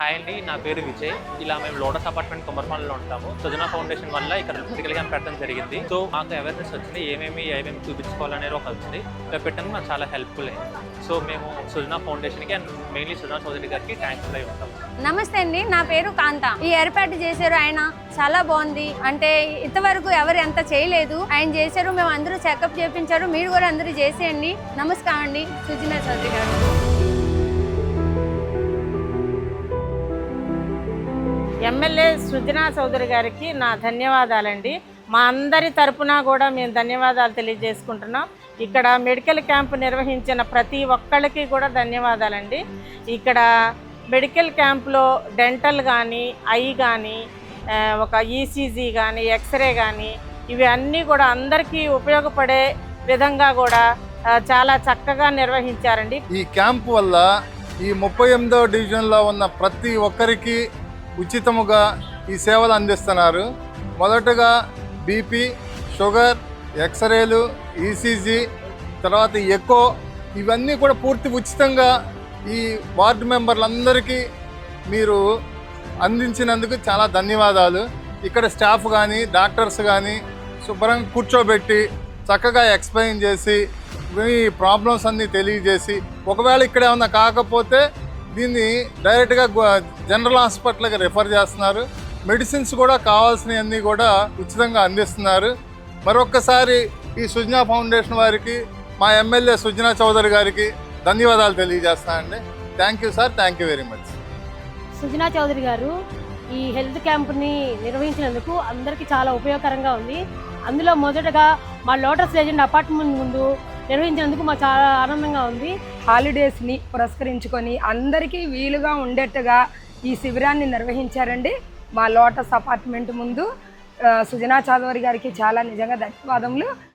Hi అండి, నా పేరు విజయ్. ఇలా మేము లోటస్ అపార్ట్మెంట్ కొమర్మాల్లో ఉంటాము. సుజనా ఫౌండేషన్ వల్ల ఇక్కడ మెడికల్ క్యాంప్ పెట్టడం జరిగింది. సో మాకు అవేర్నెస్ వచ్చింది, ఏమేమి చూపించుకోవాలనేది ఒక వచ్చింది. ఇలా పెట్టడం నాకు చాలా హెల్ప్ఫుల్ అయింది. సో మేము సుజనా ఫౌండేషన్కి అండ్ మెయిన్లీ సుజనా చౌదరి గారికి థ్యాంక్స్ అయి ఉంటాము. నమస్తే అండి, నా పేరు కాంత. ఈ ఏర్పాటు చేశారు ఆయన, చాలా బాగుంది. అంటే ఇంతవరకు ఎవరు ఎంత చేయలేదు, ఆయన చేశారు. మేము అందరూ చెకప్ చేయించారు, మీరు కూడా అందరూ చేసేయండి. నమస్కారం అండి, సుజనా చౌదరి గారు. ఎమ్మెల్యే సుజనా చౌదరి గారికి నా ధన్యవాదాలండి. మా అందరి తరపున కూడా మేము ధన్యవాదాలు తెలియజేసుకుంటున్నాం. ఇక్కడ మెడికల్ క్యాంపు నిర్వహించిన ప్రతి ఒక్కళ్ళకి కూడా ధన్యవాదాలండి. ఇక్కడ మెడికల్ క్యాంప్లో డెంటల్ కానీ, ఐ కానీ, ఒక ఈసీజీ కానీ, ఎక్స్రే కానీ, ఇవి అన్నీ కూడా అందరికీ ఉపయోగపడే విధంగా కూడా చాలా చక్కగా నిర్వహించారండి. ఈ క్యాంప్ వల్ల ఈ 38వ డివిజన్లో ఉన్న ప్రతి ఒక్కరికి ఉచితముగా ఈ సేవలు అందిస్తున్నారు. మొదటగా బీపీ, షుగర్, ఎక్స్రేలు, ఈసీజీ, తర్వాత ఎకో, ఇవన్నీ కూడా పూర్తి ఉచితంగా ఈ వార్డు మెంబర్లందరికీ మీరు అందించినందుకు చాలా ధన్యవాదాలు. ఇక్కడ స్టాఫ్ కానీ, డాక్టర్స్ కానీ శుభ్రంగా కూర్చోబెట్టి చక్కగా ఎక్స్ప్లెయిన్ చేసి మీ ప్రాబ్లమ్స్ అన్నీ తెలియజేసి, ఒకవేళ ఇక్కడ ఏమన్నా కాకపోతే దీన్ని డైరెక్ట్గా జనరల్ హాస్పిటల్కి రిఫర్ చేస్తున్నారు. మెడిసిన్స్ కూడా కావాల్సినవన్నీ కూడా ఉచితంగా అందిస్తున్నారు. మరొక్కసారి ఈ సుజనా ఫౌండేషన్ వారికి, మా ఎమ్మెల్యే సుజనా చౌదరి గారికి ధన్యవాదాలు తెలియజేస్తానండి. Thank you sir, thank you very much. Sujana Chowdary గారు ఈ హెల్త్ క్యాంప్ని నిర్వహించినందుకు అందరికీ చాలా ఉపయోగకరంగా ఉంది. అందులో మొదటగా మా లోటస్ లెజెండ్ అపార్ట్మెంట్ ముందు నిర్వహించినందుకు మాకు చాలా ఆనందంగా ఉంది. హాలిడేస్ని పురస్కరించుకొని అందరికీ వీలుగా ఉండేట్టుగా ఈ శిబిరాన్ని నిర్వహించారండి. మా లోటస్ అపార్ట్మెంట్ ముందు సుజనా చౌదరి గారికి చాలా నిజంగా ధన్యవాదములు.